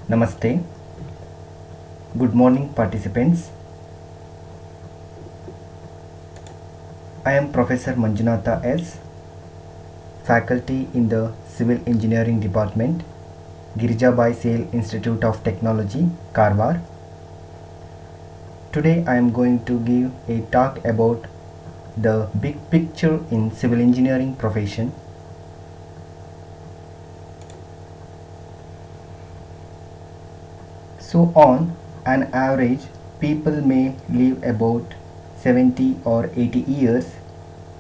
Namaste. Good morning, participants. I am Professor Manjunatha S., faculty in the Civil Engineering Department, Girijabai Sale Institute of Technology, Karwar. Today I am going to give a talk about the big picture in civil engineering profession. So on an average, people may live about 70 or 80 years.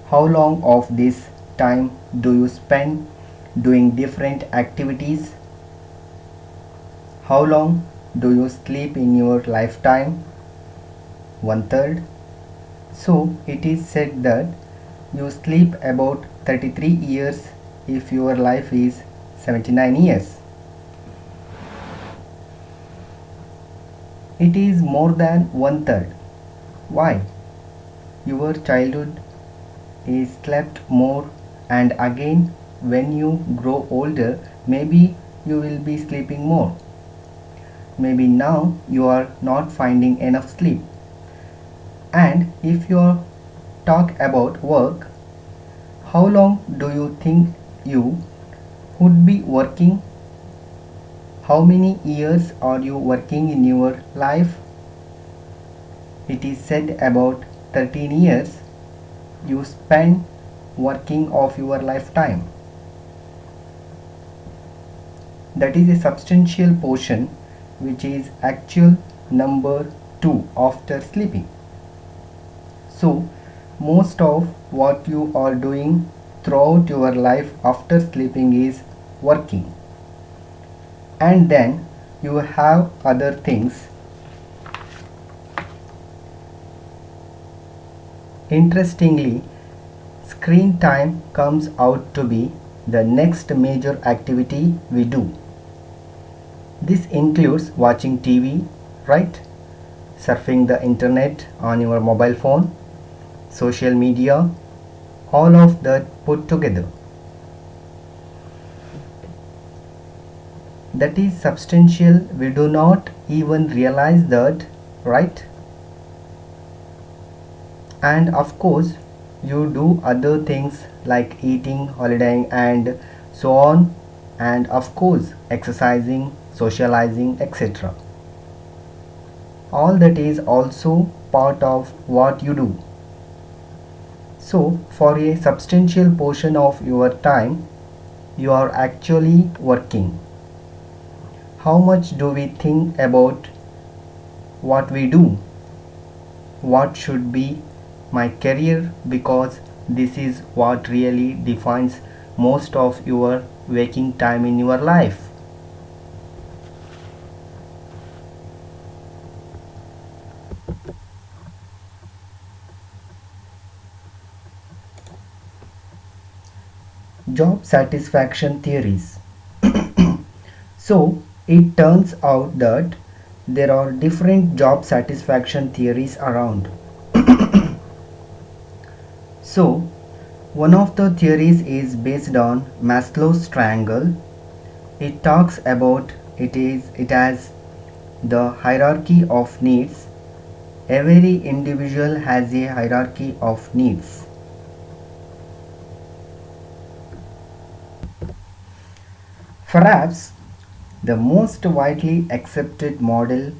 How long of this time do you spend doing different activities? How long do you sleep in your lifetime? One third. So it is said that you sleep about 33 years if your life is 79 years. It is more than one third. Why? Your childhood is slept more, and again when you grow older, maybe you will be sleeping more. Maybe now you are not finding enough sleep. And if you talk about work, how long do you think you would be working? How many years are you working in your life? It is said about 13 years you spend working of your lifetime. That is a substantial portion, which is actual number 2 after sleeping. So most of what you are doing throughout your life after sleeping is working. And then you have other things. Interestingly, screen time comes out to be the next major activity we do. This includes watching TV, right? Surfing the internet on your mobile phone, social media, all of that put together. That is substantial. We do not even realize that, right? And of course, you do other things like eating, holidaying, and so on, and of course, exercising, socializing, etc. All that is also part of what you do. So, for a substantial portion of your time, you are actually working. How much do we think about what we do? What should be my career? Because this is what really defines most of your waking time in your life. Job satisfaction theories. So it turns out that there are different job satisfaction theories around. So one of the theories is based on Maslow's triangle. It talks about it as the hierarchy of needs. Every individual has a hierarchy of needs. Perhaps the most widely accepted model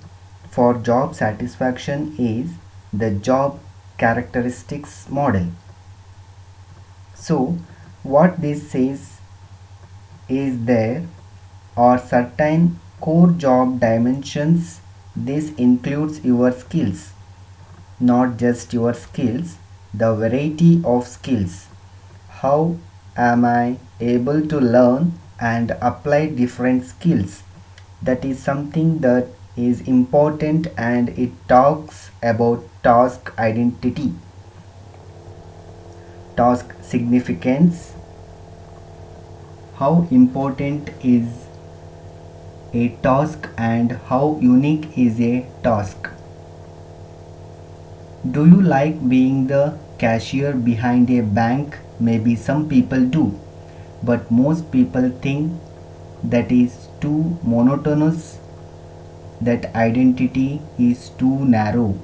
for job satisfaction is the job characteristics model. So, what this says is there are certain core job dimensions. This includes your skills, not just your skills, the variety of skills. How am I able to learn and apply different skills? That is something that is important, and it talks about task identity, task significance. How important is a task and how unique is a task? Do you like being the cashier behind a bank? Maybe some people do, but most people think that is too monotonous. that identity is too narrow.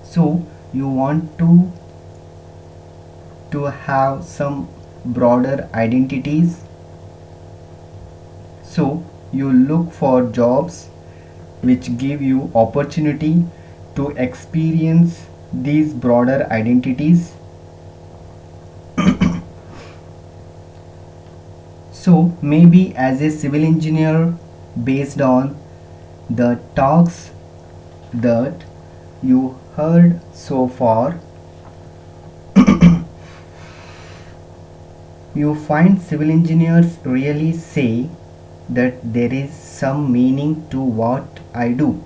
So you want to have some broader identities. So you look for jobs which give you opportunity to experience these broader identities. So maybe as a civil engineer, based on the talks that you heard so far, you find civil engineers really say that there is some meaning to what I do.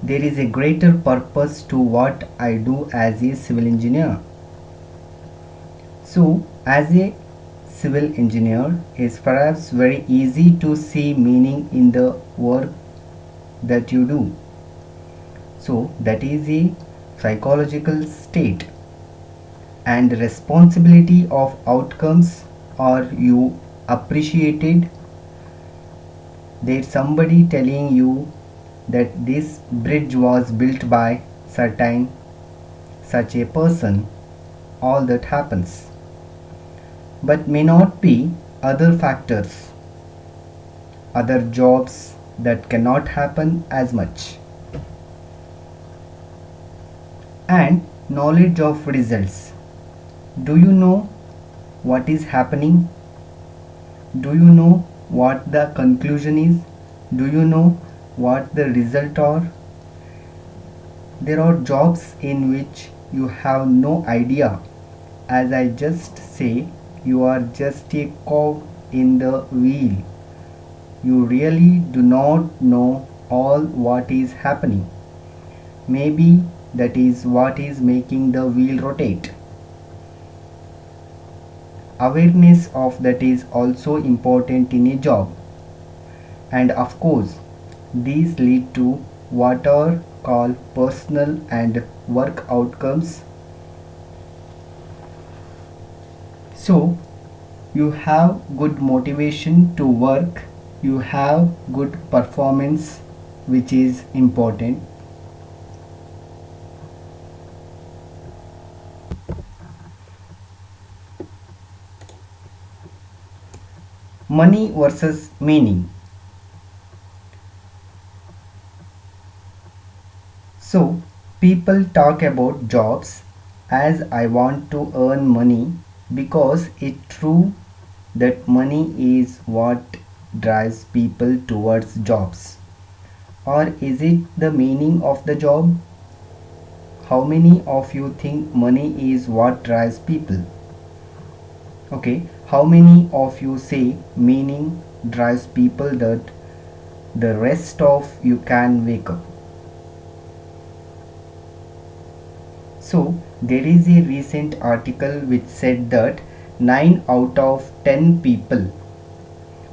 There is a greater purpose to what I do as a civil engineer. So, as a civil engineer, it's perhaps very easy to see meaning in the work that you do. So, that is a psychological state, and responsibility of outcomes are you appreciated. There's somebody telling you that this bridge was built by certain such a person, all that happens, but may not be other factors, other jobs that cannot happen as much. And knowledge of results. Do you know what is happening? Do you know what the conclusion is? Do you know what the result are? There are jobs in which you have no idea. As I just say, you are just a cog in the wheel. You really do not know all what is happening. Maybe that is what is making the wheel rotate. Awareness of that is also important in a job. And of course, these lead to what are called personal and work outcomes. So, you have good motivation to work, you have good performance, which is important. Money versus meaning. So, people talk about jobs as I want to earn money because it's true that money is what drives people towards jobs. Or is it the meaning of the job? How many of you think money is what drives people? Okay, how many of you say meaning drives people that the rest of you can wake up? So, there is a recent article which said that 9 out of 10 people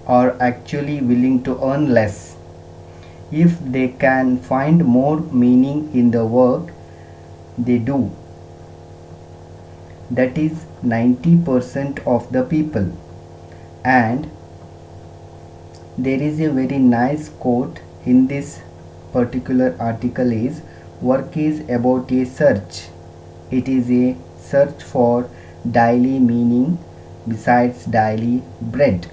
are actually willing to earn less if they can find more meaning in the work they do. That is 90% of the people. And there is a very nice quote in this particular article is, work is about a search. It is a search for daily meaning besides daily bread.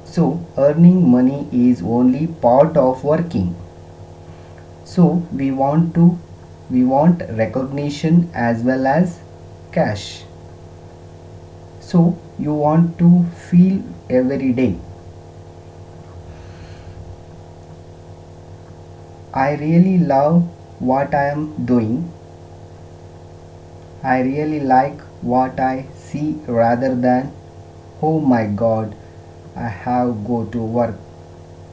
So earning money is only part of working. So we want recognition as well as cash. So you want to feel every day, I really love what I am doing. I really like what I see rather than, oh my god, I have go to work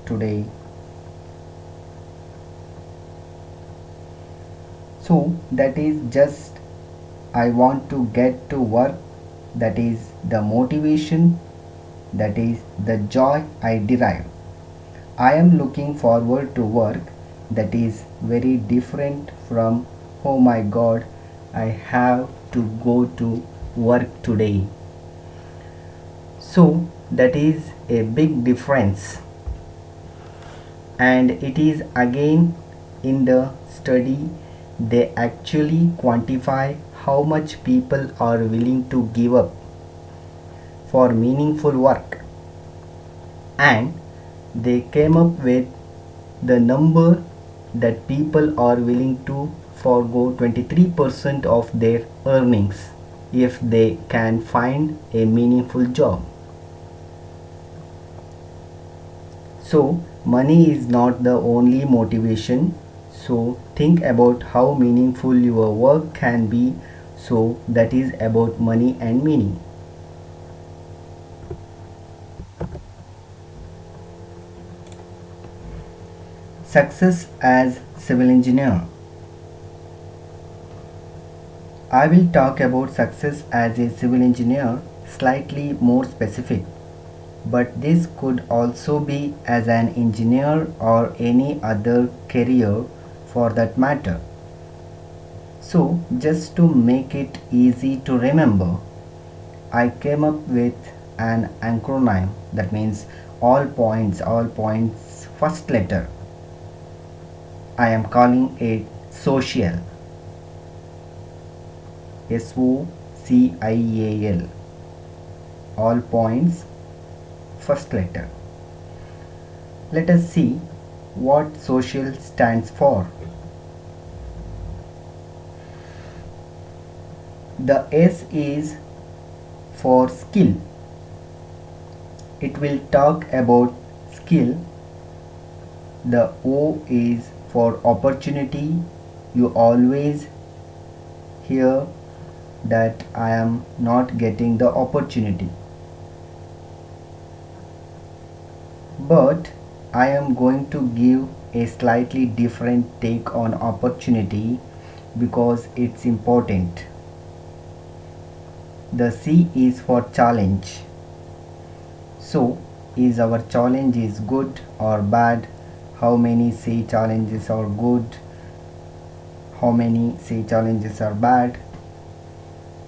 today. So that is just I want to get to work. That is the motivation. That is the joy I derive. I am looking forward to work. That is very different from, oh my god, I have to go to work today. So that is a big difference. And it is again in the study they actually quantify how much people are willing to give up for meaningful work, and they came up with the number that people are willing to forego 23% of their earnings if they can find a meaningful job. So, money is not the only motivation. So, think about how meaningful your work can be. So, that is about money and meaning. Success as civil engineer. I will talk about success as a civil engineer slightly more specific, but this could also be as an engineer or any other career for that matter. So, just to make it easy to remember, I came up with an acronym that means all points, first letter. I am calling it social. SOCIAL. All points, first letter. Let us see what social stands for. The S is for skill. It will talk about skill. The O is for opportunity. You always hear that I am not getting the opportunity. But I am going to give a slightly different take on opportunity because it's important. The C is for challenge. So, is our challenge is good or bad? How many say challenges are good? How many say challenges are bad?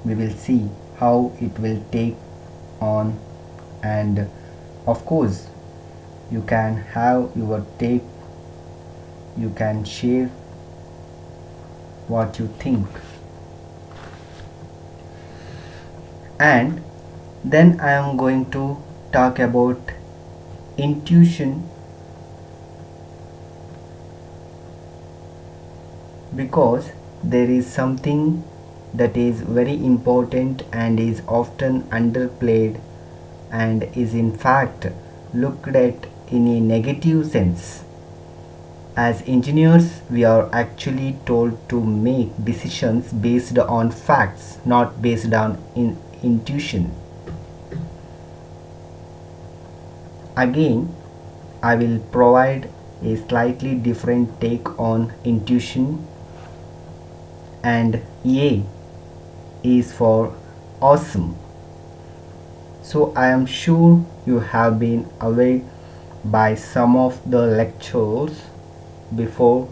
We will see how it will take on, and of course you can have your take, you can share what you think. And then I am going to talk about intuition, because there is something that is very important and is often underplayed and is in fact looked at in a negative sense. As engineers, we are actually told to make decisions based on facts, not based on intuition. Again, I will provide a slightly different take on intuition, and A is for awesome. So I am sure you have been aware by some of the lectures before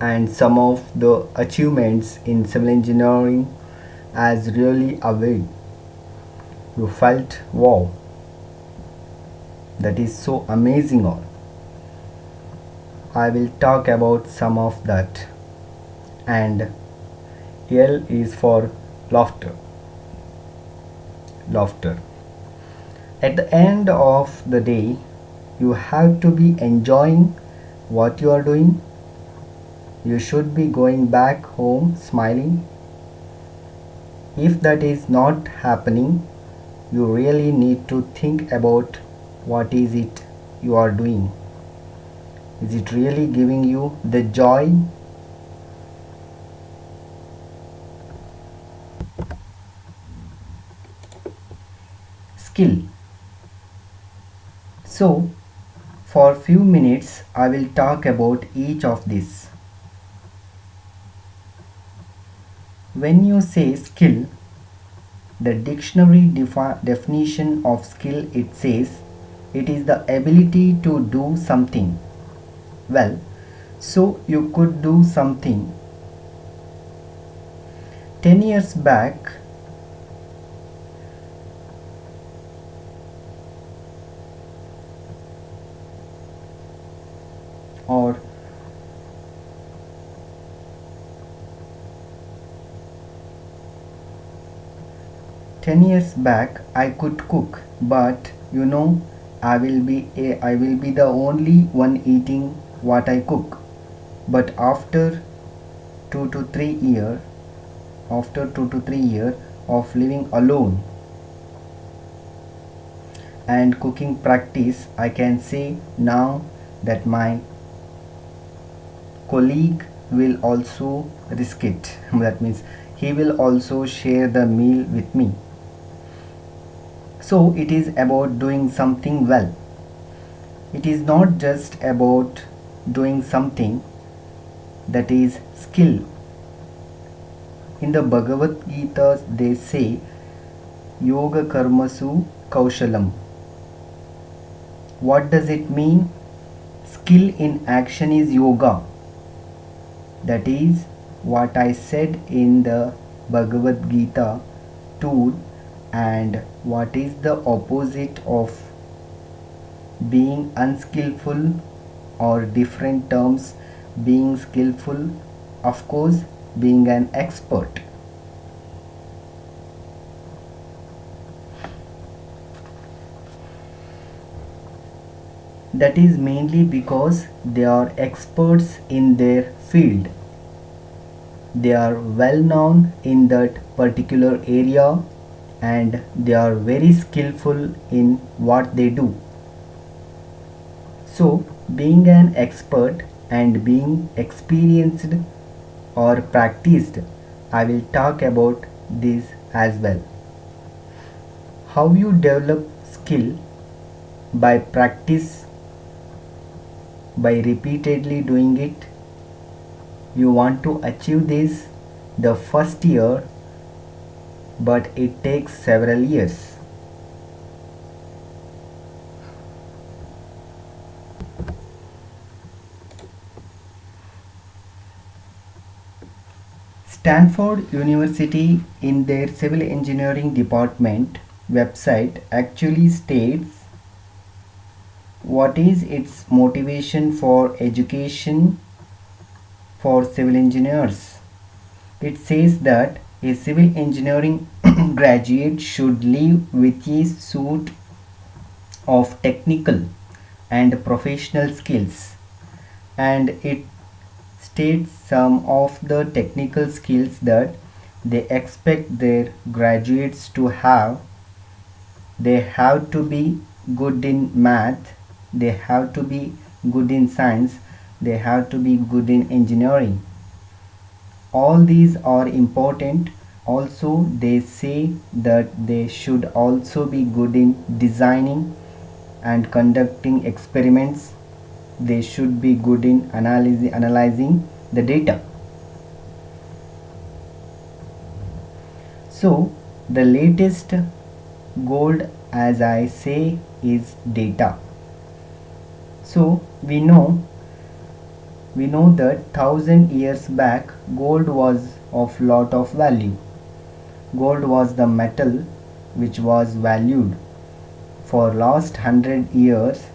and some of the achievements in civil engineering as really aware. You felt wow, that is so amazing. All I will talk about some of that. And L is for laughter. Laughter. At the end of the day, you have to be enjoying what you are doing. You should be going back home smiling. If that is not happening, you really need to think about what is it you are doing. Is it really giving you the joy? Skill. So, for few minutes I will talk about each of these. When you say skill, the dictionary definition of skill, it says it is the ability to do something. Well, so you could do something. 10 years back, 10 years back I could cook, but I will be the only one eating what I cook. But 2 to 3 year after 2 to 3 year of living alone and cooking practice, I can say now that my colleague will also risk it. That means he will also share the meal with me. So it is about doing something well. It is not just about doing something that is skill. In the Bhagavad Gita, they say, Yoga Karmasu Kaushalam. What does it mean? Skill in action is yoga. That is what I said in the Bhagavad Gita too. And what is the opposite of being unskillful, or different terms? Being skillful, of course, being an expert. That is mainly because they are experts in their field. They are well known in that particular area and they are very skillful in what they do. So, being an expert and being experienced or practiced, I will talk about this as well. How you develop skill? By practice, by repeatedly doing it. You want to achieve this the first year, but it takes several years. Stanford University, in their civil engineering department website, actually states what is its motivation for education for civil engineers. It says that a civil engineering graduate should leave with a suite of technical and professional skills, and it states some of the technical skills that they expect their graduates to have. They have to be good in math, they have to be good in science, they have to be good in engineering. All these are important. Also, they say that they should also be good in designing and conducting experiments. They should be good in analyzing the data. So, the latest gold, as I say, is data. So, we know that 1,000 years back gold was of lot of value. Gold was the metal which was valued. For last 100 years,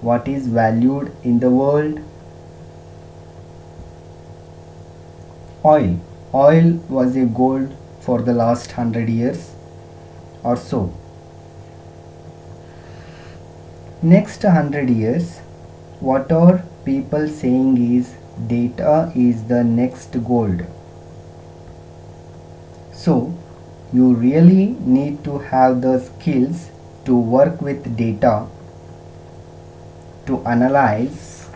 what is valued in the world? Oil. Oil was a gold for the last 100 years or so. Next 100 years, what are people saying is data is the next gold. So, you really need to have the skills to work with data, to analyze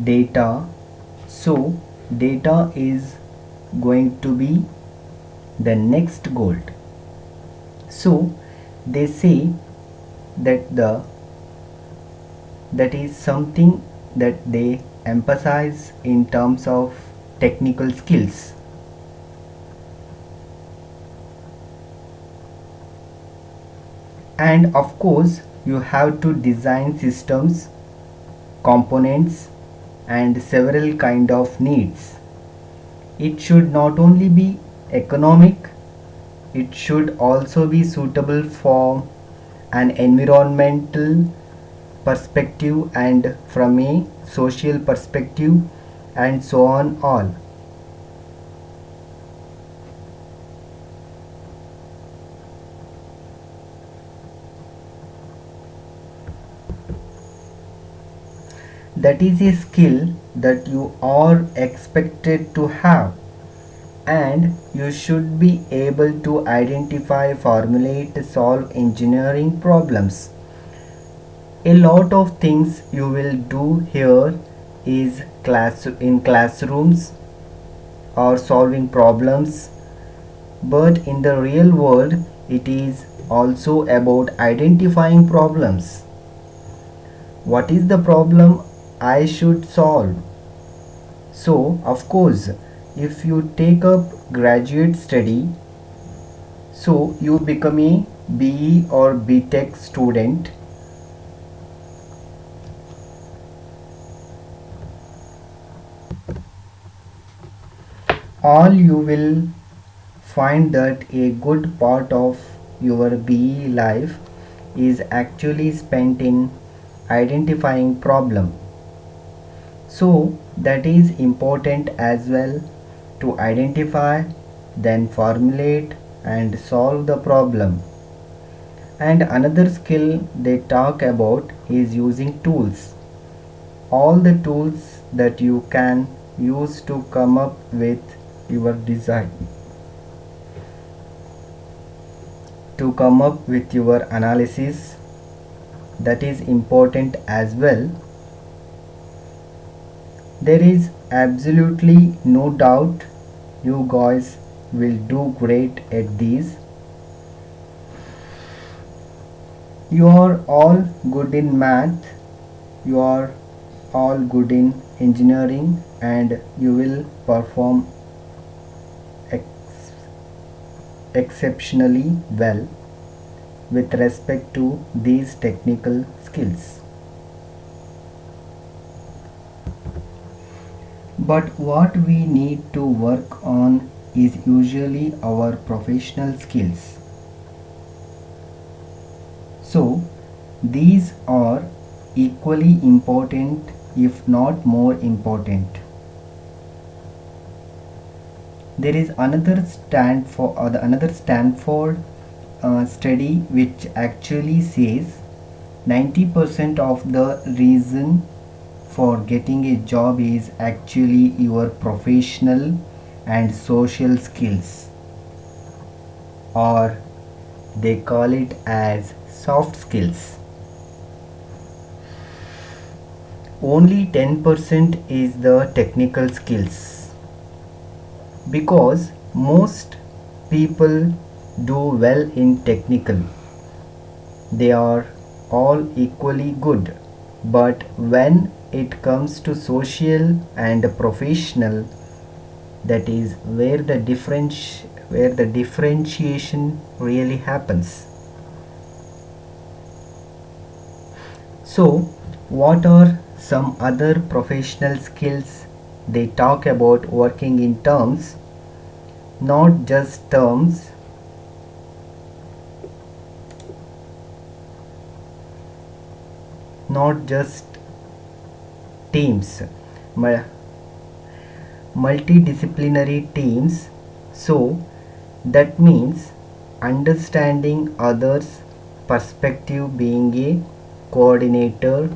data. So, data is going to be the next gold. So, they say that that is something that they emphasize in terms of technical skills. And of course, you have to design systems, components, and several kind of needs. It should not only be economic, it should also be suitable for an environmental perspective and from a social perspective, and so on all. That is a skill that you are expected to have, and you should be able to identify, formulate, solve engineering problems. A lot of things you will do here is in classrooms or solving problems, but in the real world it is also about identifying problems. What is the problem I should solve? So, of course, if you take up graduate study, so you become a BE or BTech student, all you will find that a good part of your BE life is actually spent in identifying problem. So that is important as well, to identify, then formulate and solve the problem. And another skill they talk about is using tools. All the tools that you can use to come up with your design, to come up with your analysis, that is important as well. There is absolutely no doubt you guys will do great at these. You are all good in math, you are all good in engineering, and you will perform exceptionally well with respect to these technical skills. But what we need to work on is usually our professional skills. So, these are equally important, if not more important. There is another Stanford study which actually says 90% of the reason for getting a job is actually your professional and social skills, or they call it as soft skills. Only 10% is the technical skills, because most people do well in technical. They are all equally good, but when it comes to social and professional, that is where the differentiation really happens. So, what are some other professional skills they talk about? Working in terms, not just terms, not just teams, multidisciplinary teams. So that means understanding others' perspective, being a coordinator,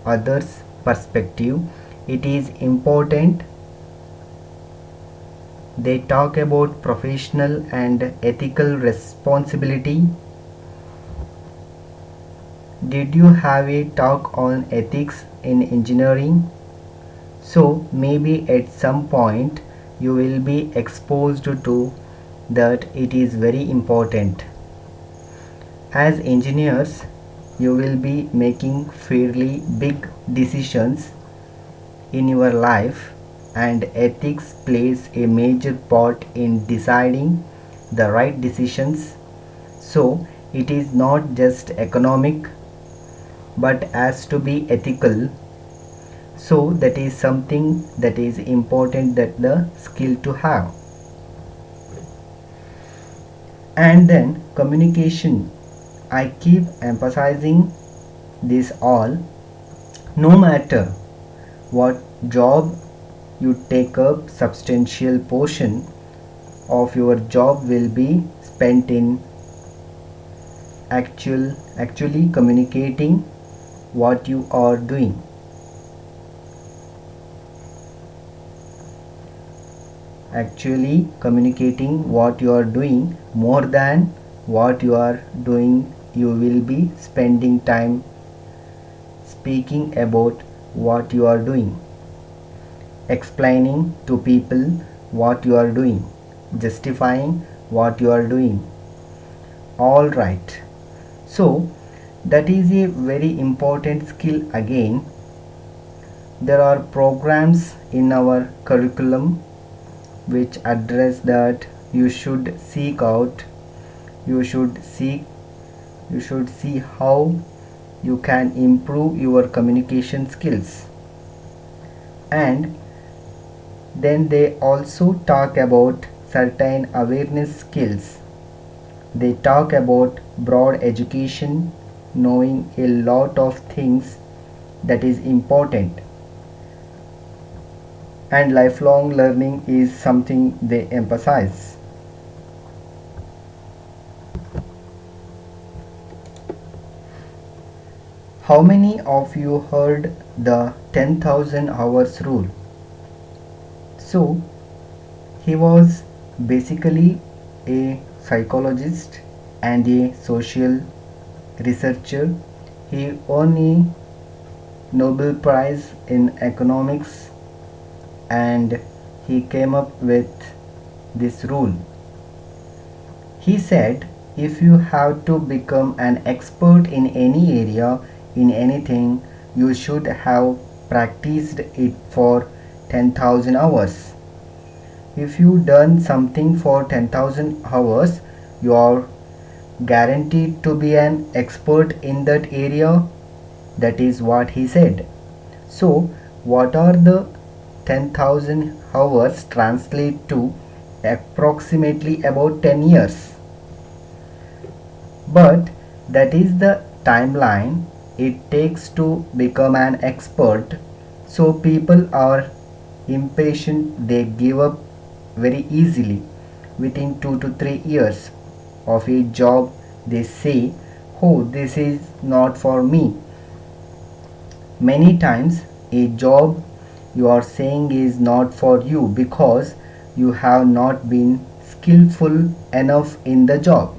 others' perspective. It is important. They talk about professional and ethical responsibility. Did you have a talk on ethics in engineering? So maybe at some point you will be exposed to that. It is very important. As engineers, you will be making fairly big decisions in your life, and ethics plays a major part in deciding the right decisions. So it is not just economic, but has to be ethical. So that is something that is important, that the skill to have. And then communication, I keep emphasizing this all. No matter what job you take up, substantial portion of your job will be spent in actually communicating what you are doing. actually communicating what you are doing. More than what you are doing, you will be spending time speaking about what you are doing, explaining to people what you are doing, justifying what you are doing. All right. So that is a very important skill again. There are programs in our curriculum which address that. You should seek out, you should seek, you should see how you can improve your communication skills. And then they also talk about certain awareness skills. They talk about broad education, knowing a lot of things that is important, and lifelong learning is something they emphasize. How many of you heard the 10,000 hours rule? So, he was basically a psychologist and a social researcher. He won a Nobel Prize in economics and he came up with this rule. He said, if you have to become an expert in any area, in anything, you should have practiced it for 10,000 hours. If you done something for 10,000 hours, you are guaranteed to be an expert in that area. That is what he said. So, what are the 10,000 hours translate to approximately about 10 years. But that is the timeline it takes to become an expert. So people are impatient, they give up very easily. Within 2 to 3 years of a job, they say, oh, this is not for me. Many times a job you are saying is not for you because you have not been skillful enough in the job.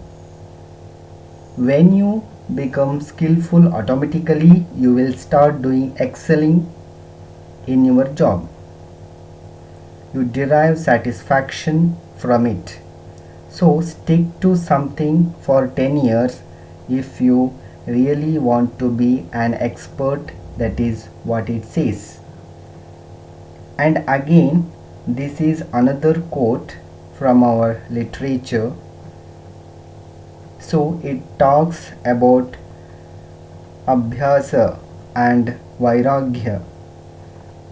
When you become skillful, automatically you will start doing excelling in your job. You derive satisfaction from it. So stick to something for 10 years if you really want to be an expert. That is what it says. And again, this is another quote from our literature. So it talks about abhyasa and vairagya.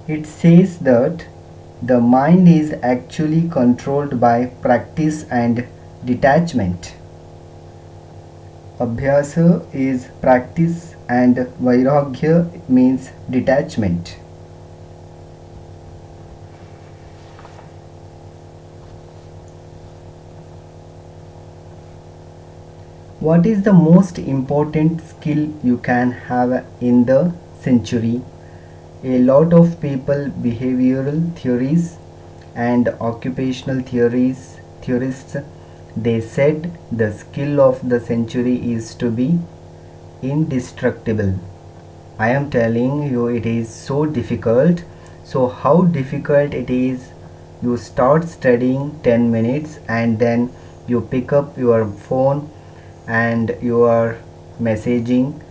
It says that the mind is actually controlled by practice and detachment. Abhyasa is practice and vairagya means detachment. What is the most important skill you can have in the century? A lot of people, behavioral theories and occupational theorists, they said the skill of the century is to be indestructible. I am telling you, it is so difficult. So how difficult it is? You start studying 10 minutes and then you pick up your phone and you are messaging,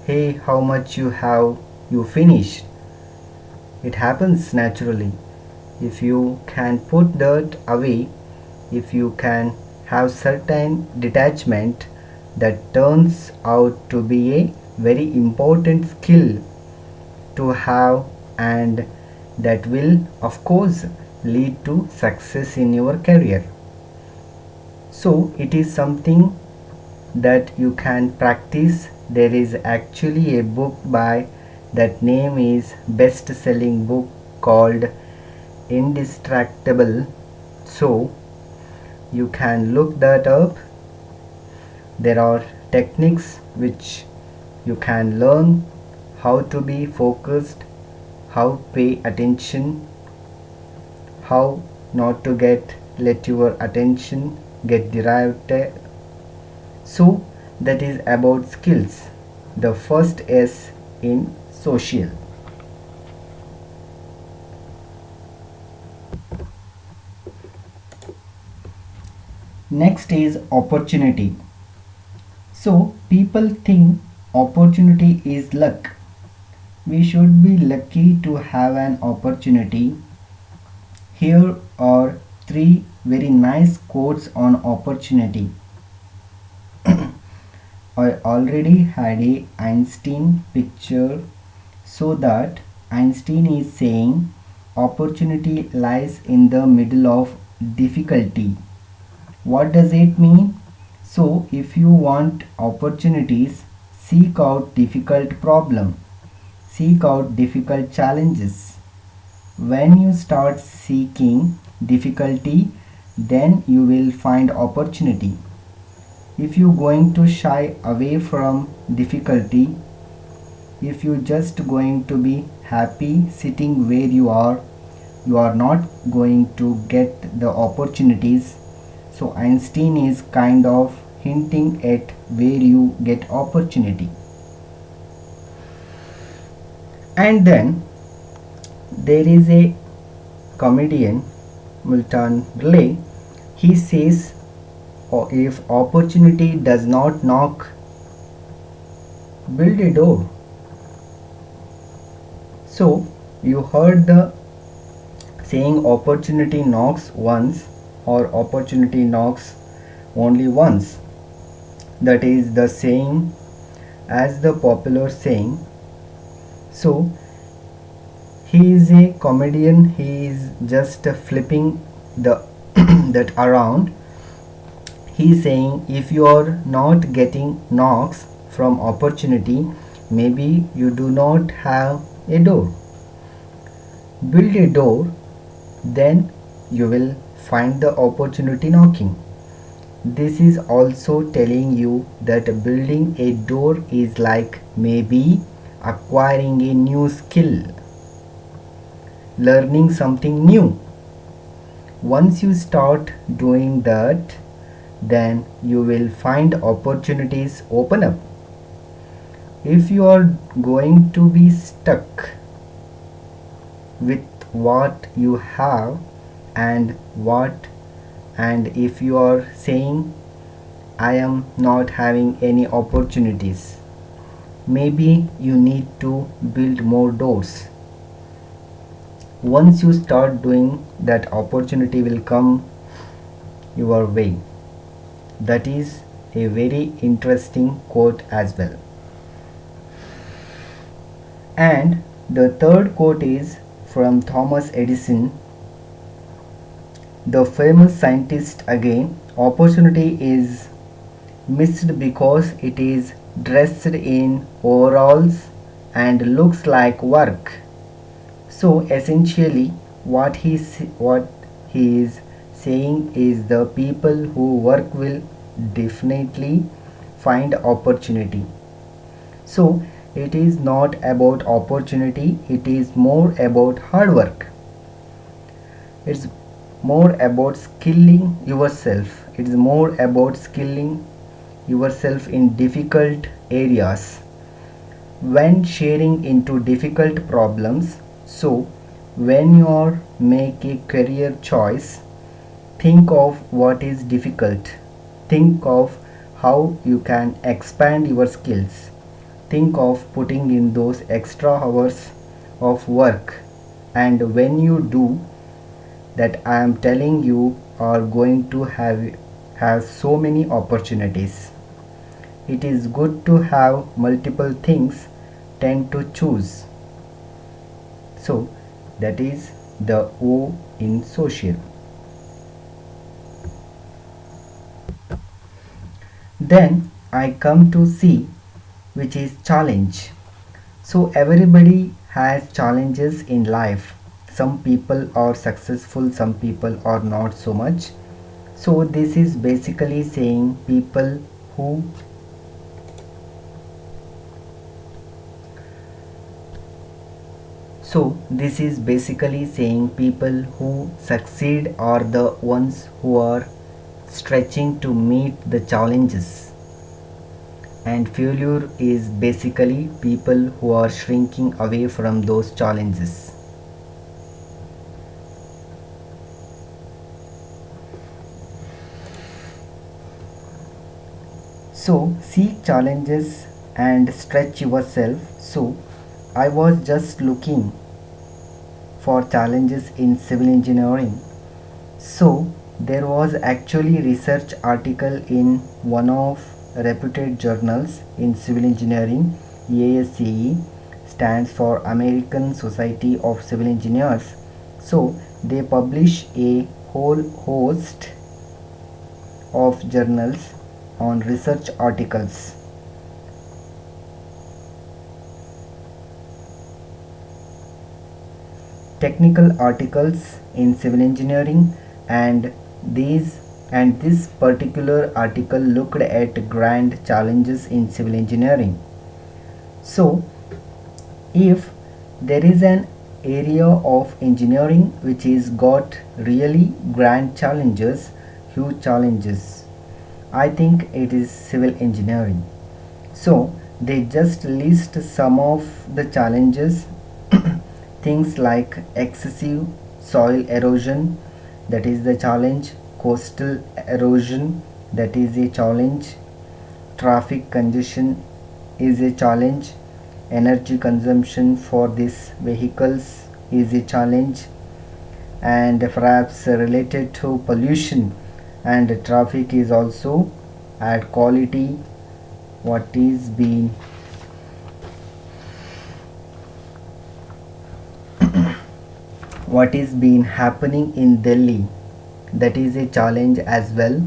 hey, how much you finished. It happens naturally. If you can put that away, if you can have certain detachment, that turns out to be a very important skill to have, and that will of course lead to success in your career. So it is something that you can practice. There is actually a book by that name is best selling book called Indistractable. So you can look that up. There are techniques which you can learn, how to be focused, how pay attention, how not to get let your attention get derived. So that is about skills. The first S in social. Next is opportunity. So people think opportunity is luck. We should be lucky to have an opportunity. Here are three very nice quotes on opportunity. I already had a Einstein picture, so that Einstein is saying opportunity lies in the middle of difficulty. What does it mean? So if you want opportunities, seek out difficult problem, seek out difficult challenges. When you start seeking difficulty, then you will find opportunity. If you going to shy away from difficulty, if you just going to be happy sitting where you are not going to get the opportunities. So Einstein is kind of hinting at where you get opportunity. And then there is a comedian, Milton Berle. He says, "Oh, if opportunity does not knock, build a door." So you heard the saying opportunity knocks once or opportunity knocks only once. That is the saying as the popular saying. So he is a comedian, he is just flipping the that around. He is saying if you are not getting knocks from opportunity, maybe you do not have a door. Build a door, then you will find the opportunity knocking. This is also telling you that building a door is like maybe acquiring a new skill, learning something new. Once you start doing that, then you will find opportunities open up. If you are going to be stuck with what you have and what and if you are saying I am not having any opportunities, maybe you need to build more doors. Once you start doing that, opportunity will come your way. That is a very interesting quote as well. And the third quote is from Thomas Edison, the famous scientist again. Opportunity is missed because it is dressed in overalls and looks like work. So essentially what he is saying is the people who work will definitely find opportunity. So it is not about opportunity, it is more about hard work. It's more about skilling yourself. It's more about skilling yourself in difficult areas when sharing into difficult problems. So when you make a career choice, think of what is difficult, think of how you can expand your skills, think of putting in those extra hours of work, and when you do that, I am telling you are going to have so many opportunities. It is good to have multiple things tend to choose. So that is the O in social. Then I come to C, which is challenge. So everybody has challenges in life. Some people are successful, some people are not so much. So this is basically saying people who So, this is basically saying people who succeed are the ones who are stretching to meet the challenges, and failure is basically people who are shrinking away from those challenges. So, seek challenges and stretch yourself. So, I was just looking for challenges in civil engineering. So there was actually research article in one of reputed journals in civil engineering. ASCE stands for American Society of Civil Engineers. So they publish a whole host of journals on research articles. Technical articles in civil engineering, and these and this particular article looked at grand challenges in civil engineering. So if there is an area of engineering which is got really grand challenges, huge challenges, I think it is civil engineering. So they just list some of the challenges. Things like excessive soil erosion, that is the challenge; coastal erosion, that is a challenge; traffic congestion is a challenge; energy consumption for these vehicles is a challenge; and perhaps related to pollution and traffic is also air quality. What is being what is been happening in Delhi, that is a challenge as well.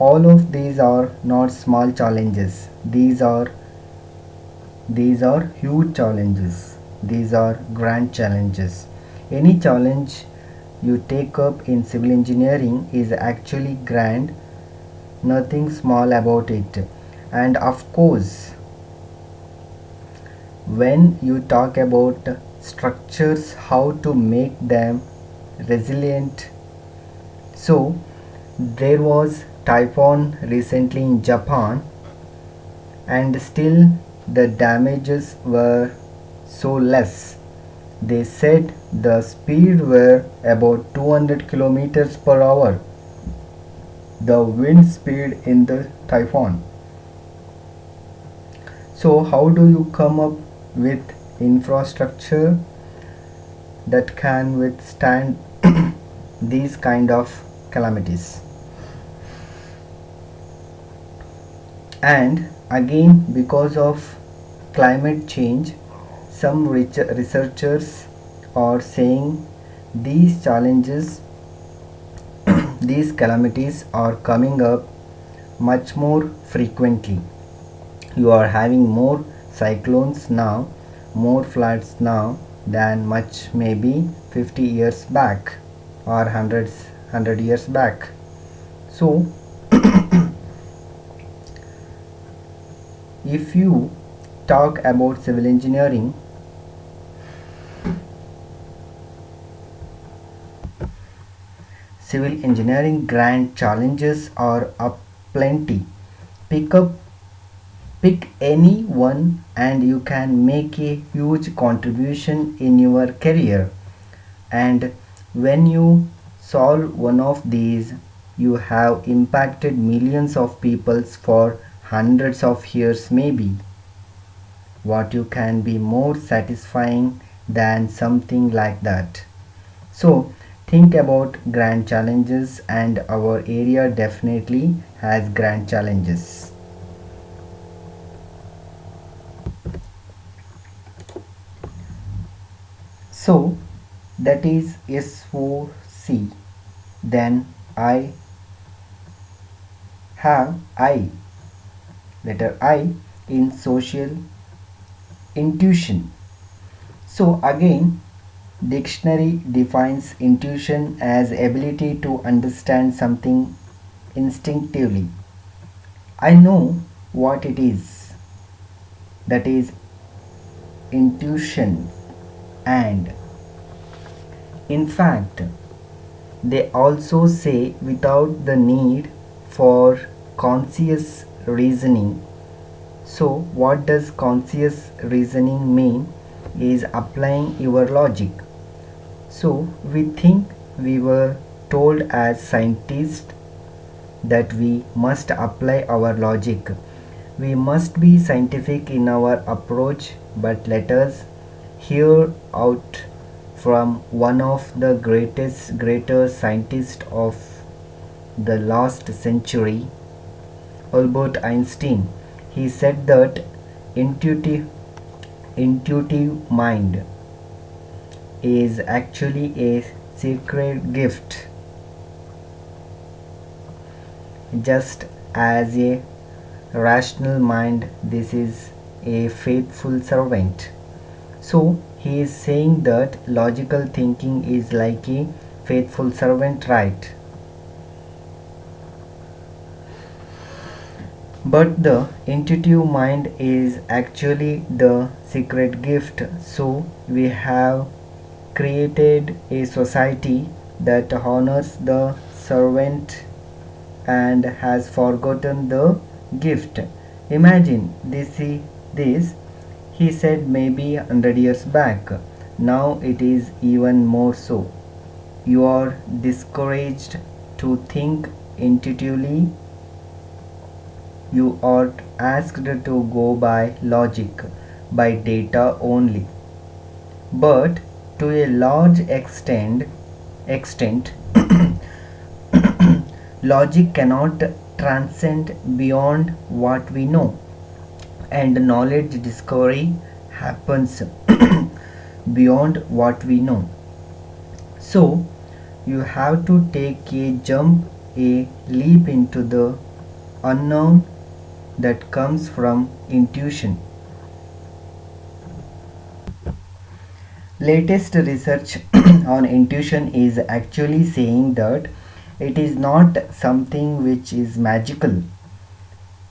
All of these are not small challenges. These are huge challenges. These are grand challenges. Any challenge you take up in civil engineering is actually grand, nothing small about it. And of course, when you talk about structures, how to make them resilient. So there was typhoon recently in Japan, and still the damages were so less. They said the speed were about 200 kilometers per hour, the wind speed in the typhoon. So how do you come up with infrastructure that can withstand these kind of calamities? And again, because of climate change, some researchers are saying these challenges, these calamities are coming up much more frequently. You are having more cyclones now, more floods now than much maybe 50 years back or 100 years back. So if you talk about civil engineering, grand challenges are up plenty. Pick up Pick any one and you can make a huge contribution in your career. And when you solve one of these, you have impacted millions of people for hundreds of years maybe. What you can be more satisfying than something like that? So think about grand challenges, and our area definitely has grand challenges. So that is SOC. Then I have letter I in social intuition. So again, dictionary defines intuition as ability to understand something instinctively. I know what it is. That is intuition. and. In fact, they also say without the need for conscious reasoning. So, what does conscious reasoning mean? Is applying your logic. So, we think we were told as scientists that we must apply our logic. We must be scientific in our approach, but let us hear out from one of the greater scientists of the last century, Albert Einstein. He said that intuitive intuitive mind is actually a secret gift, just as a rational mind this is a faithful servant. So he is saying that logical thinking is like a faithful servant, right? But the intuitive mind is actually the secret gift. So we have created a society that honors the servant and has forgotten the gift. Imagine this he said maybe 100 years back. Now it is even more so. You are discouraged to think intuitively. You are asked to go by logic, by data only. But to a large extent logic cannot transcend beyond what we know, and knowledge discovery happens beyond what we know. So you have to take a jump, a leap into the unknown that comes from intuition. Latest research on intuition is actually saying that it is not something which is magical.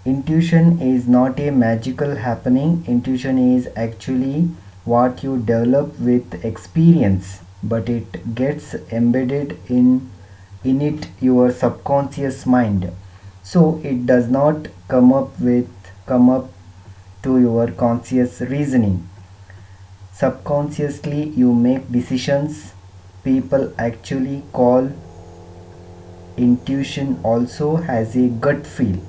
Intuition is not a magical happening. Intuition is actually what you develop with experience, but it gets embedded in it your subconscious mind. So it does not come up to your conscious reasoning. Subconsciously you make decisions. People actually call intuition also has a gut feel.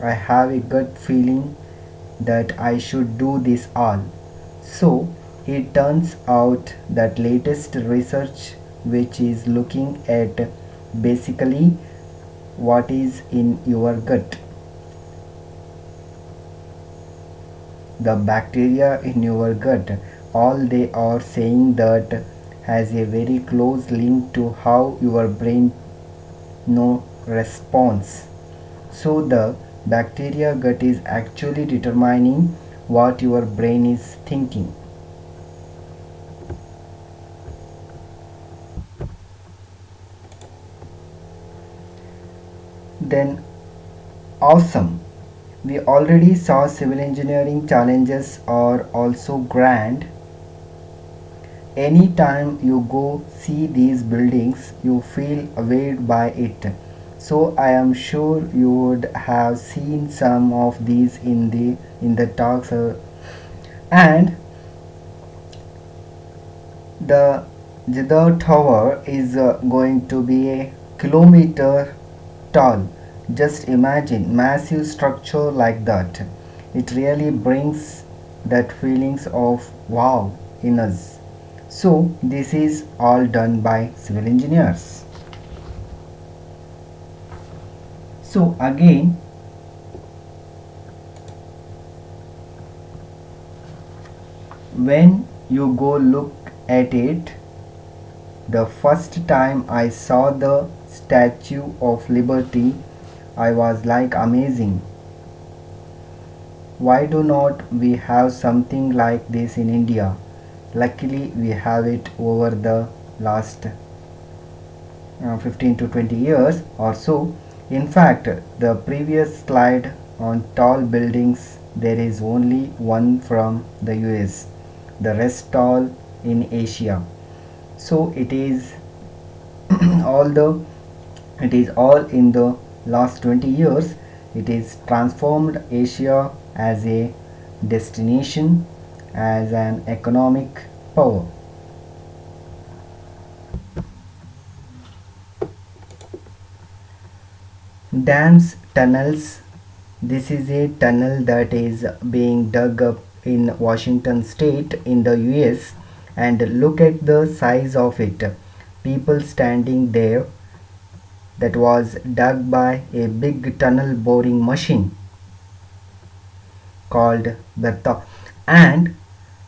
I have a gut feeling that I should do this all. So it turns out that latest research which is looking at basically what is in your gut, the bacteria in your gut, all they are saying that has a very close link to how your brain no response. So the bacteria gut is actually determining what your brain is thinking. Then awesome. We already saw civil engineering challenges are also grand. Anytime you go see these buildings, you feel awed by it. So I am sure you would have seen some of these in the talks, and the Jeddah Tower is going to be a kilometer tall. Just imagine massive structure like that. It really brings that feelings of wow in us. So this is all done by civil engineers. So again, when you go look at it, the first time I saw the Statue of Liberty, I was like amazing. Why do not we have something like this in India? Luckily, we have it over the last 15 to 20 years or so. In fact, the previous slide on tall buildings, there is only one from the US. The rest all in Asia. So all the it is all in the last 20 years. It is transformed Asia as a destination, as an economic power. Dams, tunnels. This is a tunnel that is being dug up in Washington state in the US, and look at the size of it. People standing there. That was dug by a big tunnel boring machine called Bertha, and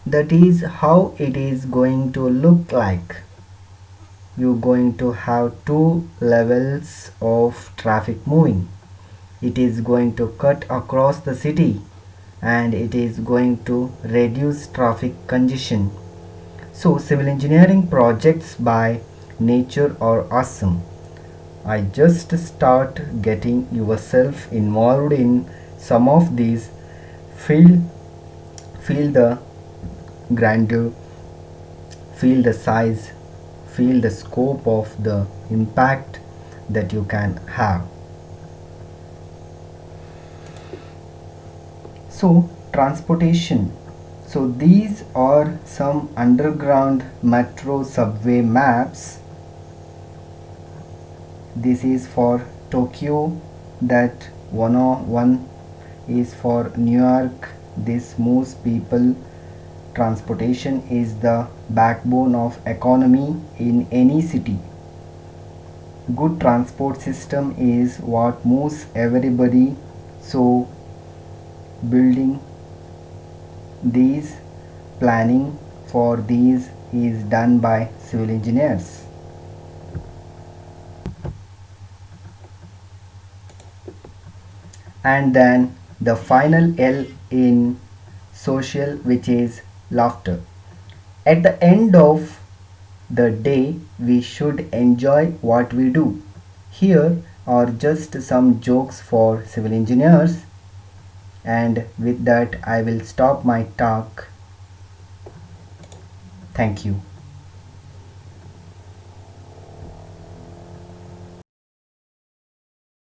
that is how it is going to look like. You're going to have two levels of traffic moving. It is going to cut across the city, and it is going to reduce traffic congestion. So civil engineering projects by nature are awesome. I just start getting yourself involved in some of these. Feel feel the grandeur, feel the size, feel the scope of the impact that you can have. So transportation. So these are some underground metro subway maps. This is for Tokyo, that 101 is for New York. This moves people. Transportation is the backbone of economy in any city. Good transport system is what moves everybody. So building these, planning for these is done by civil engineers. And then the final L in social, which is laughter. At the end of the day, we should enjoy what we do. Here are just some jokes for civil engineers, and with that, I will stop my talk. Thank you.